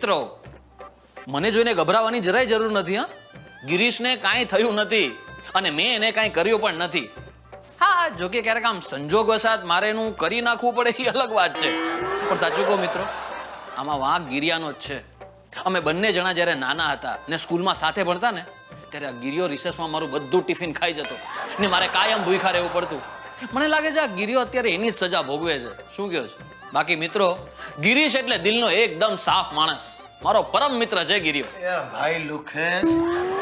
મિત્રો, મને જોઈને ગભરાવાની જરાય જરૂર નથી. હા, ગિરીશને કાંઈ થયું નથી અને મેં એને કાંઈ કર્યું પણ નથી. હા, જોકે ક્યારેક આમ સંજોગવશાત મારે એનું કરી નાખવું પડે એ અલગ વાત છે, પણ સાચું કહું મિત્રો, આમાં વાંક ગિરિયાનો જ છે. અમે બંને જણા જ્યારે નાના હતા ને સ્કૂલમાં સાથે ભણતા ને, ત્યારે આ ગિરિયો રિસેસમાં મારું બધું ટિફિન ખાઈ જતો ને મારે કાયમ ભૂખ્યા રહેવું પડતું. મને લાગે છે આ ગિરિયો અત્યારે એની જ સજા ભોગવે છે. શું કહો છો? બાકી મિત્રો, ગિરીશ એટલે દિલનો એકદમ સાફ માણસ, મારો પરમ મિત્ર છે ગિરિયો. એ ભાઈ લુખેશ,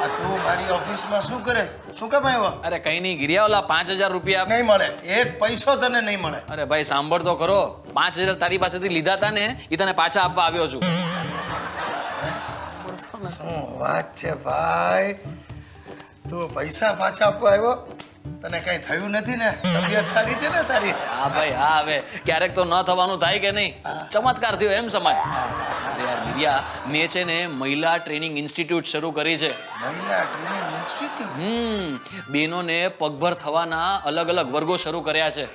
આ તું મારી ઓફિસમાં શું કરે? શું કામ આવ્યો? અરે કઈ નહીં ગિરિયા, ઓલા 5000 રૂપિયા નહીં મળે, એક પૈસો તને નહીં મળે. અરે ભાઈ સાંભળ તો ખરો, 5000 તારી પાસેથી લીધા હતા ને એ તને પાછા આપવા આવ્યો છું. શું વાત છે ભાઈ, તું પૈસા પાછા આપવા આવ્યો? તને કઈ થયું નથી ને? તબિયત સારી છે ને તારી? હા ભાઈ હા, હવે ક્યારેક તો ન થવાનું થાય કે નહીં, ચમત્કાર થયો એમ સમજ. અરે યાર ગિરિયા, મેં છે ને મહિલા ટ્રેનિંગ ઇન્સ્ટિટ્યૂટ શરૂ કરી છે. મહિલા ટ્રેનિંગ ઇન્સ્ટિટ્યૂટ? બહેનોને પગભર થવાના અલગ અલગ વર્ગો શરૂ કર્યા છે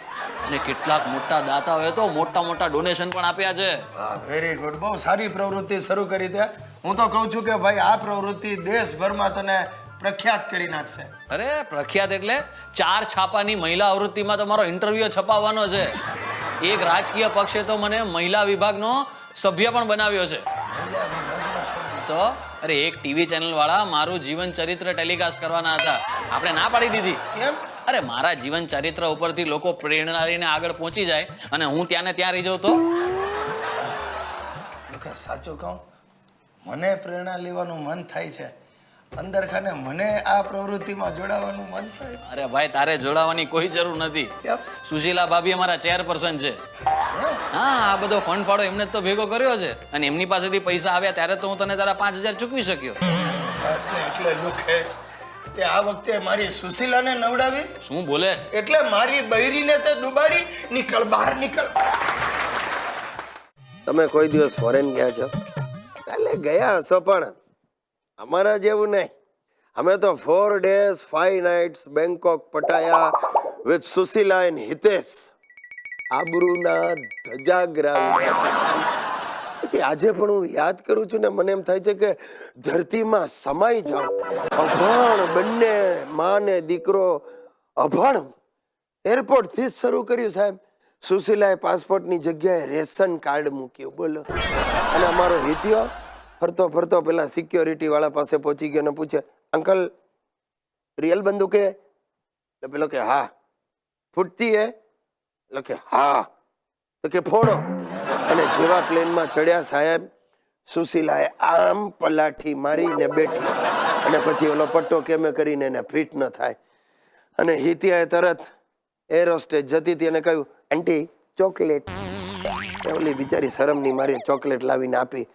અને કેટલાક મોટા દાતાઓએ તો મોટા મોટા ડોનેશન પણ આપ્યા છે. હા, વેરી ગુડ, બહુ સારી પ્રવૃત્તિ શરૂ કરી દે. હું તો કહું છું કે ભાઈ આ પ્રવૃત્તિ દેશભરમાં તને પ્રખ્યાત કરી નાખશે. અરે પ્રખ્યાત એટલે 4 છાપાની મહિલા આવૃત્તિમાં તો મારો ઇન્ટરવ્યુ છપાવવાનો છે. એક રાજકીય પક્ષે તો મને મહિલા વિભાગનો સભ્ય પણ બનાવ્યો છે. તો અરે એક ટીવી ચેનલ વાળા મારું જીવન ચરિત્ર ટેલિકાસ્ટ કરવાના હતા, આપણે ના પાડી દીધી. કેમ? અરે મારા જીવન ચરિત્ર ઉપરથી લોકો પ્રેરણા લઈને આગળ પહોંચી જાય અને હું ત્યાં ને ત્યાં રહી જાઉં તો? સાચું કહું, મને પ્રેરણા લેવાનું મન થાય છે અંદર ખાને, મને આ પ્રવૃત્તિમાં જોડાવાનું મન થાય. અરે ભાઈ તારે જોડાવાની કોઈ જરૂર નથી. સુશીલા ભાભી અમારા ચેરપર્સન છે. હા, આ બધો ફંડ ફાળો એમને તો ભેગો કર્યો છે અને એમની પાસેથી પૈસા આવ્યા ત્યારે તો હું તને તારા 5000 ચૂકવી શક્યો. એટલે લુખેશ, તે આ વખતે મારી સુશીલાને નવડાવી? શું બોલે છે? એટલે મારી બૈરીને તે ડુબાડી. નીકળ બહાર, નીકળ. તમે કોઈ દિવસ ફોરેન ગયા છો? કાલે ગયા હશો, પણ અમારા જેવું નહીં. અમે તો 4 days 5 nights Bangkok Pattaya with Sushila and Hitesh. આબરૂના ધજાગરા. પછી આજે પણ હું યાદ કરું છું ને મને એમ થાય છે કે ધરતીમાં સમાઈ જાઉં. અભણ બંને માં ને દીકરો, અભણ. એરપોર્ટથી જ શરૂ કર્યું સાહેબ. સુશીલાએ પાસપોર્ટની જગ્યાએ રેશન કાર્ડ મૂક્યું, બોલો. અને અમારો હિતિયો ફરતો ફરતો પેલા સિક્યોરિટી વાળા પાસે પહોંચી ગયો ને પૂછે, અંકલ રિયલ બંદૂક હે? એટલે પેલો કે હા. ફૂટતી હે? એટલે કે હા. તો કે ફોડો. અને જેવા પ્લેનમાં ચડ્યા સાહેબ, સુશીલાએ આમ પલાઠી મારીને બેઠી અને પછી ઓલો પટ્ટો કેમે કરીને એને ફિટ ન થાય. અને હિતિયાએ તરત એર હોસ્ટેજ જતી હતી અને કહ્યું, આંટી ચોકલેટ. ઓલી બિચારી શરમની મારી ચોકલેટ લાવીને આપી.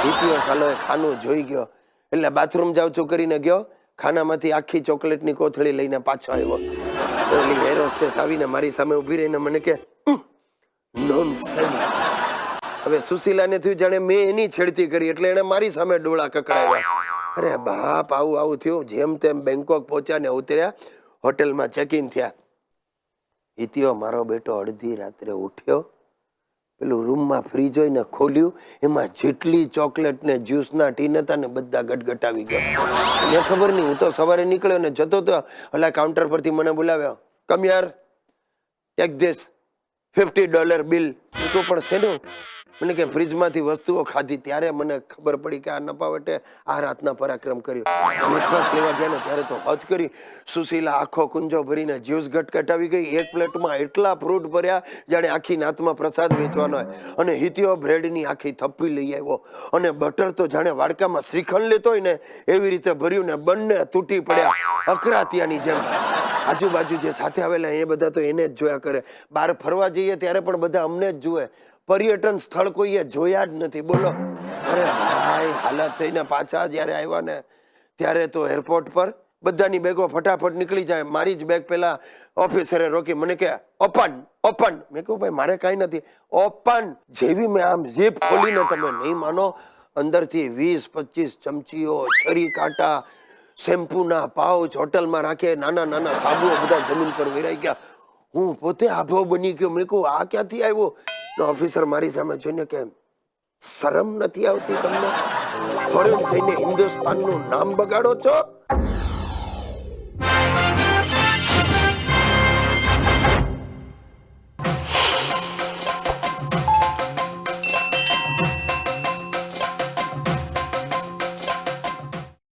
હિતિયો સાલોએ ખાનું જોઈ ગયો એટલે બાથરૂમ જાઉં છું કરીને ગયો, ખાનામાંથી આખી ચોકલેટની કોથળી લઈને પાછો આવ્યો. ઓલી એર હોસ્ટેસ આવીને મારી સામે ઊભી રહીને મને કે નોનસેન્સ. હવે સુશીલાને થયું જાણે મેં એની છેડતી કરી એટલે એને મારી સામે ડોળા કકડાવ્યા. અરે બાપ, આવું આવું થયું. જેમ તેમ બેંકોક પહોંચ્યા ને ઉતર્યા, હોટેલમાં ચેક ઇન થયા. હિતિયો મારો બેટો અડધી રાત્રે ઉઠ્યો, પેલું રૂમમાં ફ્રીજ હોય ને ખોલ્યું, એમાં જેટલી ચોકલેટ ને જ્યુસના ટીન હતા ને બધા ગટગટાવી ગયા. મને ખબર નહીં, હું તો સવારે નીકળ્યો ને જતો તો ઓલા કાઉન્ટર પરથી મને બોલાવ્યો, કમ યાર ટેક ધીસ $50 બિલ. તો પણ શેનું? મને કે ફ્રીજમાંથી વસ્તુઓ ખાધી. ત્યારે મને ખબર પડી કે આ નપાવટે આ રાતના પરાક્રમ કર્યો. બ્રેકફાસ્ટ લેવા ગયા ને ત્યારે તો હદ કરી. સુશીલા આખો કુંજો ભરીને જ્યુસ ગટગટાવી ગઈ. એક પ્લેટમાં એટલા ફ્રૂટ ભર્યા જાણે આખી નાતમાં પ્રસાદ વેચવાનો હોય. અને હિતિયો બ્રેડની આખી થપ્પી લઈ આવ્યો અને બટર તો જાણે વાડકામાં શ્રીખંડ લેતો હોય ને એવી રીતે ભર્યું ને બંને તૂટી પડ્યા અકરાતિયાની જેમ. આજુબાજુ જે સાથે આવેલા એ બધા તો એને જ જોયા કરે. બહાર ફરવા જઈએ ત્યારે પણ બધા અમને જ જુએ. પર્યટન સ્થળ કોઈએ જોયા જ નથી, બોલો. અરે ભાઈ, હાલત થઈને પાછા જયારે આવ્યા ને ત્યારે તો એરપોર્ટ પર બધાની બેગો ફટાફટ નીકળી જાય. મારી જ બેગ પેલા ઓફિસરે રોકી મને કે ઓપન ઓપન. મેં કહ્યું ભાઈ મારે કાંઈ નથી. ઓપન. જેવી મેં આમ ઝીપ ખોલીને તમે નહીં માનો, અંદરથી 20-25 ચમચીઓ, છરી કાંટા, શેમ્પૂના પાઉચ, હોટલમાં રાખે નાના નાના સાબુઓ બધા જમીન પર વેરાઈ ગયા. હું પોતે આભો બની ગયો. મેં કહું આ ક્યાંથી આવ્યો? ઓફિસર મારી સામે જોઈને કે શરમ નથી આવતી તમને? ફોરેન જઈને હિન્દુસ્તાનનું નામ બગાડો છો.